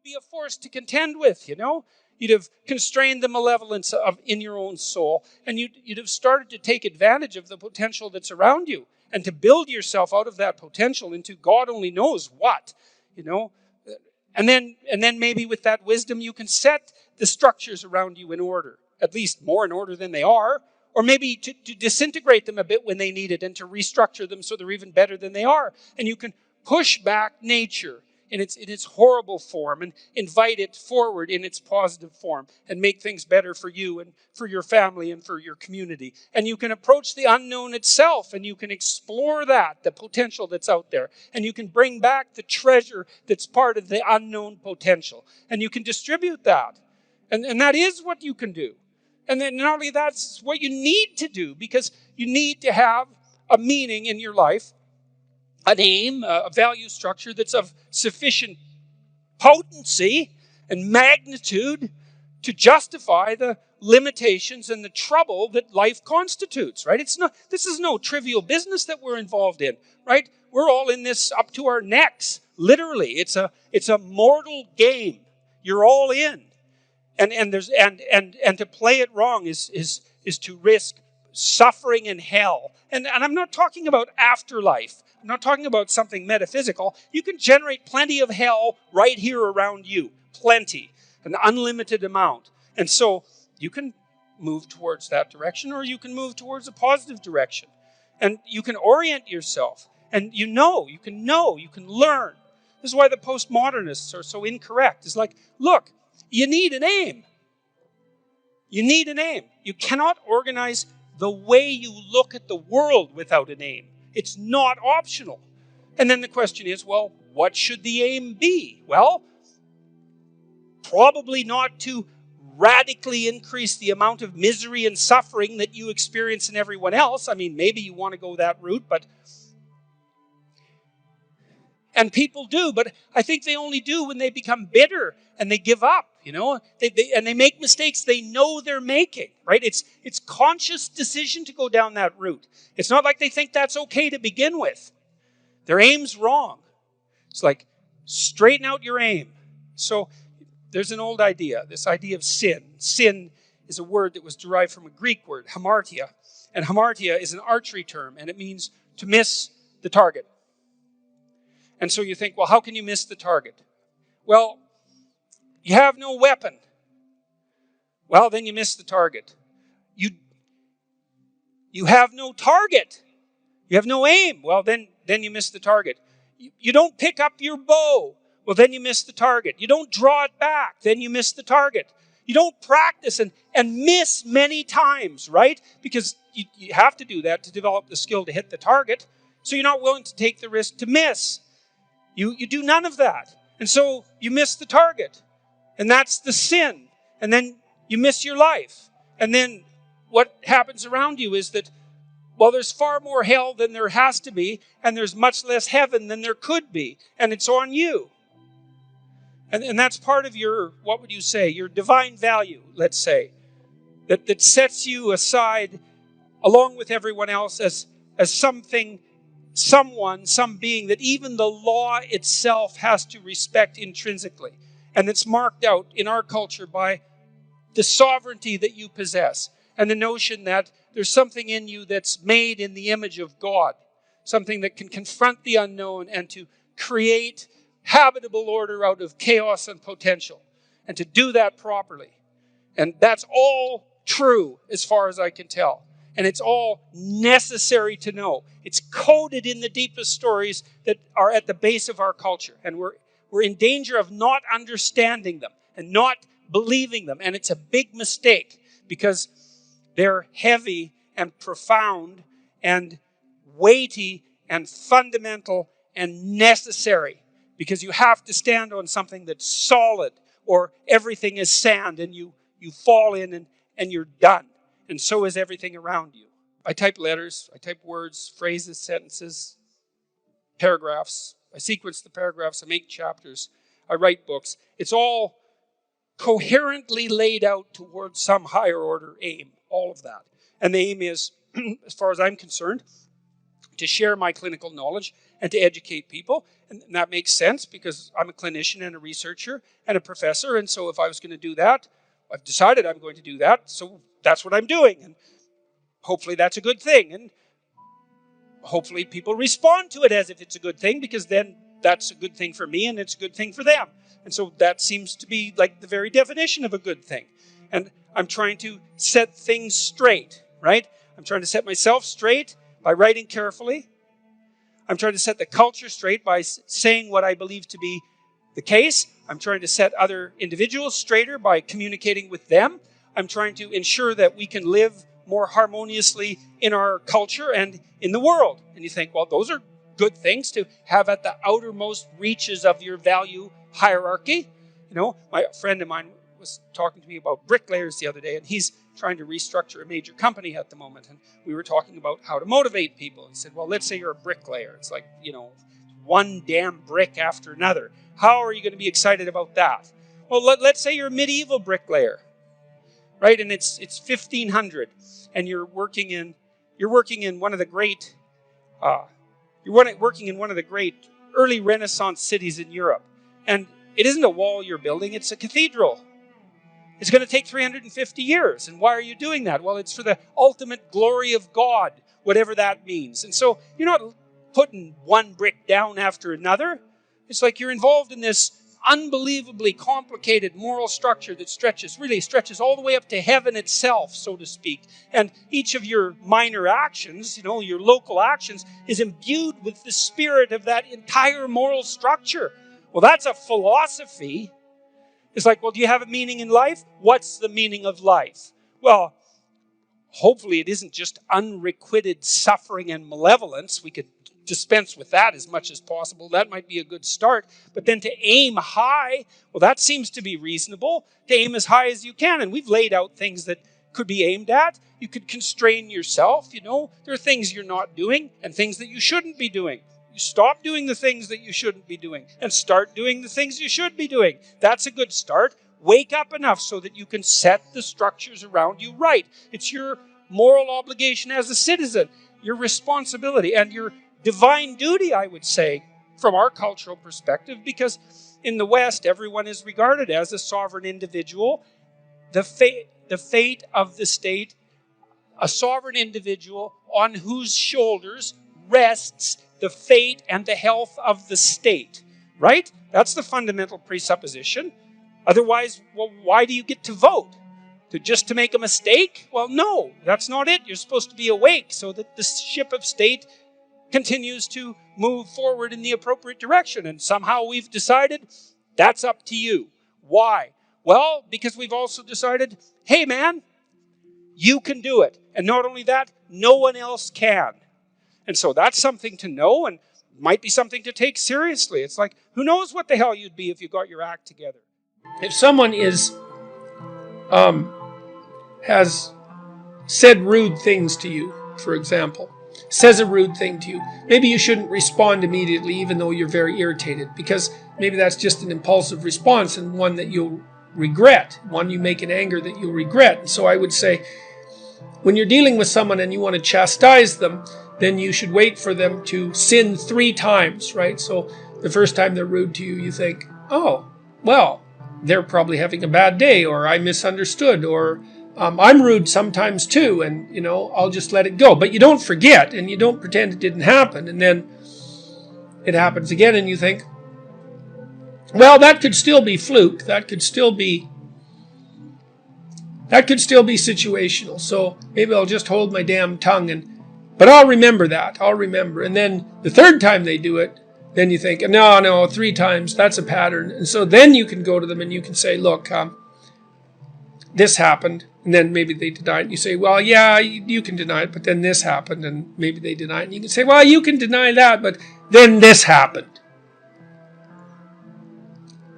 you'd be a force to contend with, you know. You'd have constrained the malevolence in your own soul, and you'd have started to take advantage of the potential that's around you and to build yourself out of that potential into God only knows what, you know. And then maybe with that wisdom, you can set the structures around you in order, at least more in order than they are, or maybe to disintegrate them a bit when they need it and to restructure them so they're even better than they are. And you can push back nature in its horrible form and invite it forward in its positive form and make things better for you and for your family and for your community. And you can approach the unknown itself and you can explore that, the potential that's out there. And you can bring back the treasure that's part of the unknown potential. And you can distribute that. And that is what you can do. And then not only that's what you need to do, because you need to have a meaning in your life, an aim, a value structure that's of sufficient potency and magnitude to justify the limitations and the trouble that life constitutes, right? This is no trivial business that we're involved in, right? We're all in this up to our necks, literally. It's a mortal game. You're all in. And to play it wrong is to risk suffering in hell. And I'm not talking about afterlife. I'm not talking about something metaphysical. You can generate plenty of hell right here around you. Plenty. An unlimited amount. And so you can move towards that direction, or you can move towards a positive direction. And you can orient yourself. And you can learn. This is why the postmodernists are so incorrect. It's like, look, you need an aim. You need an aim. You cannot organize the way you look at the world without an aim. It's not optional. And then the question is, well, what should the aim be? Well, probably not to radically increase the amount of misery and suffering that you experience in everyone else. I mean, maybe you want to go that route, and people do, but I think they only do when they become bitter and they give up, you know, and they make mistakes they know they're making, right? It's conscious decision to go down that route. It's not like they think that's okay to begin with. Their aim's wrong. It's like, straighten out your aim. So there's an old idea, this idea of sin. Sin is a word that was derived from a Greek word, hamartia. And hamartia is an archery term, and it means to miss the target. And so you think, well, how can you miss the target? Well, you have no weapon. Well, then you miss the target. You have no target. You have no aim. Well, then you miss the target. You don't pick up your bow. Well, then you miss the target. You don't draw it back. Then you miss the target. You don't practice and miss many times, right? Because you have to do that to develop the skill to hit the target. So you're not willing to take the risk to miss. You do none of that. And so you miss the target. And that's the sin. And then you miss your life. And then what happens around you is that, well, there's far more hell than there has to be, and there's much less heaven than there could be. And it's on you. And that's part of your, what would you say, your divine value, let's say, that sets you aside along with everyone else as something, someone, some being that even the law itself has to respect intrinsically. And it's marked out in our culture by the sovereignty that you possess and the notion that there's something in you that's made in the image of God, something that can confront the unknown and to create habitable order out of chaos and potential, and to do that properly. And that's all true as far as I can tell. And it's all necessary to know. It's coded in the deepest stories that are at the base of our culture. And we're in danger of not understanding them and not believing them. And it's a big mistake because they're heavy and profound and weighty and fundamental and necessary. Because you have to stand on something that's solid, or everything is sand and you fall in and you're done. And so is everything around you. I type letters, I type words, phrases, sentences, paragraphs. I sequence the paragraphs, I make chapters, I write books. It's all coherently laid out towards some higher order aim, all of that. And the aim is, as far as I'm concerned, to share my clinical knowledge and to educate people. And that makes sense because I'm a clinician and a researcher and a professor. And so if I was going to do that, I've decided I'm going to do that. So that's what I'm doing. And hopefully that's a good thing. And hopefully people respond to it as if it's a good thing, because then that's a good thing for me and it's a good thing for them. And so that seems to be like the very definition of a good thing. And I'm trying to set things straight, right? I'm trying to set myself straight by writing carefully. I'm trying to set the culture straight by saying what I believe to be the case. I'm trying to set other individuals straighter by communicating with them. I'm trying to ensure that we can live more harmoniously in our culture and in the world. And you think, well, those are good things to have at the outermost reaches of your value hierarchy. You know, my friend of mine was talking to me about bricklayers the other day, and he's trying to restructure a major company at the moment. And we were talking about how to motivate people. He said, well, let's say you're a bricklayer. It's like, you know, one damn brick after another. How are you going to be excited about that? Well, let's say you're a medieval bricklayer, right? And it's 1500, and you're working in one of the great early Renaissance cities in Europe. And it isn't a wall you're building, it's a cathedral. It's going to take 350 years. And why are you doing that? Well, it's for the ultimate glory of God, whatever that means. And so you're not putting one brick down after another. It's like you're involved in this unbelievably complicated moral structure that stretches all the way up to heaven itself, so to speak. And each of your minor actions, you know, your local actions, is imbued with the spirit of that entire moral structure. Well, that's a philosophy. It's like, well, do you have a meaning in life? What's the meaning of life? Well, hopefully it isn't just unrequited suffering and malevolence. We could dispense with that as much as possible. That might be a good start. But then to aim high, well, that seems to be reasonable. To aim as high as you can. And we've laid out things that could be aimed at. You could constrain yourself, you know. There are things you're not doing and things that you shouldn't be doing. You stop doing the things that you shouldn't be doing and start doing the things you should be doing. That's a good start. Wake up enough so that you can set the structures around you right. It's your moral obligation as a citizen, your responsibility, and your divine duty, I would say, from our cultural perspective, because in the West, everyone is regarded as a sovereign individual. The fate of the state, a sovereign individual on whose shoulders rests the fate and the health of the state, right? That's the fundamental presupposition. Otherwise, well, why do you get to vote? Just to make a mistake? Well, no, that's not it. You're supposed to be awake so that the ship of state continues to move forward in the appropriate direction. And somehow we've decided that's up to you. Why? Well, because we've also decided, hey man, you can do it. And not only that, no one else can. And so that's something to know and might be something to take seriously. It's like, who knows what the hell you'd be if you got your act together. If someone has said rude things to you, for example, says a rude thing to you, maybe you shouldn't respond immediately even though you're very irritated, because maybe that's just an impulsive response and one that you'll regret, one you make in anger that you'll regret. And so I would say, when you're dealing with someone and you want to chastise them, then you should wait for them to sin 3 times, right? So the first time they're rude to you, you think, oh, well, they're probably having a bad day, or I misunderstood, or I'm rude sometimes too, and, you know, I'll just let it go. But you don't forget, and you don't pretend it didn't happen, and then it happens again, and you think, well, that could still be fluke, that could still be situational, so maybe I'll just hold my damn tongue, but I'll remember that, and then the 3rd time they do it, then you think, no, 3 times, that's a pattern. And so then you can go to them and you can say, look, this happened. And then maybe they deny it. And you say, well, yeah, you can deny it, but then this happened. And maybe they deny it. And you can say, well, you can deny that, but then this happened.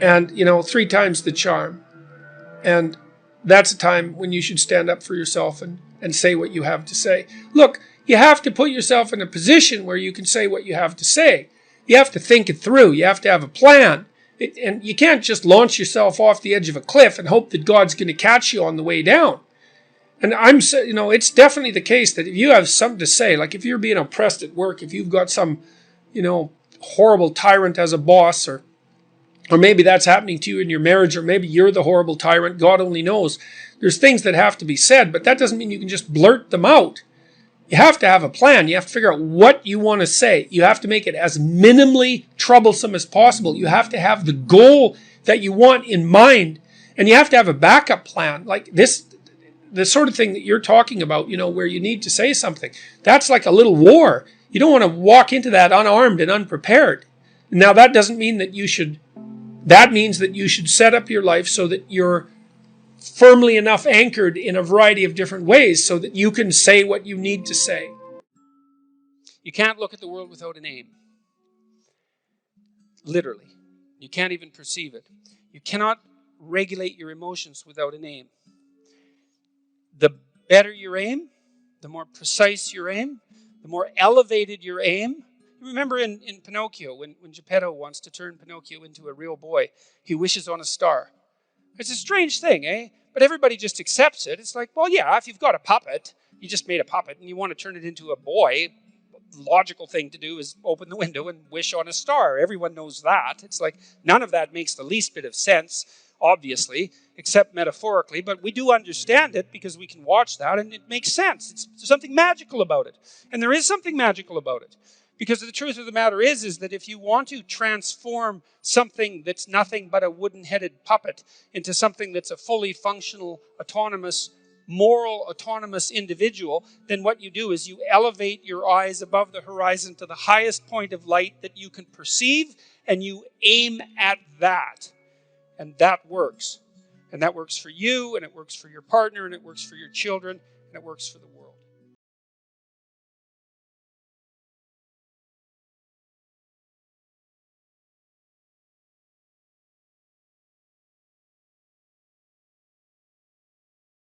And, 3 times the charm. And that's a time when you should stand up for yourself and say what you have to say. Look, you have to put yourself in a position where you can say what you have to say. You have to think it through. You have to have a plan. And you can't just launch yourself off the edge of a cliff and hope that God's going to catch you on the way down. And it's definitely the case that if you have something to say, like if you're being oppressed at work, if you've got some, horrible tyrant as a boss, or maybe that's happening to you in your marriage, or maybe you're the horrible tyrant, God only knows. There's things that have to be said, but that doesn't mean you can just blurt them out. You have to have a plan. You have to figure out what you want to say. You have to make it as minimally troublesome as possible. You have to have the goal that you want in mind, and you have to have a backup plan. Like this, the sort of thing that you're talking about, where you need to say something. That's like a little war. You don't want to walk into that unarmed and unprepared. Now, that doesn't mean that that means that you should set up your life so that you're firmly enough anchored in a variety of different ways so that you can say what you need to say. You can't look at the world without an aim. Literally. You can't even perceive it. You cannot regulate your emotions without an aim. The better your aim, the more precise your aim, the more elevated your aim. You remember in Pinocchio, when Geppetto wants to turn Pinocchio into a real boy, he wishes on a star. It's a strange thing, eh? But everybody just accepts it. It's like, well, yeah, if you've got a puppet, you just made a puppet, and you want to turn it into a boy, the logical thing to do is open the window and wish on a star. Everyone knows that. It's like none of that makes the least bit of sense, obviously, except metaphorically, but we do understand it because we can watch that, and it makes sense. There's something magical about it. And there is something magical about it. Because the truth of the matter is that if you want to transform something that's nothing but a wooden-headed puppet into something that's a fully functional, autonomous, moral, autonomous individual, then what you do is you elevate your eyes above the horizon to the highest point of light that you can perceive, and you aim at that. And that works. And that works for you, and it works for your partner, and it works for your children, and it works for the world.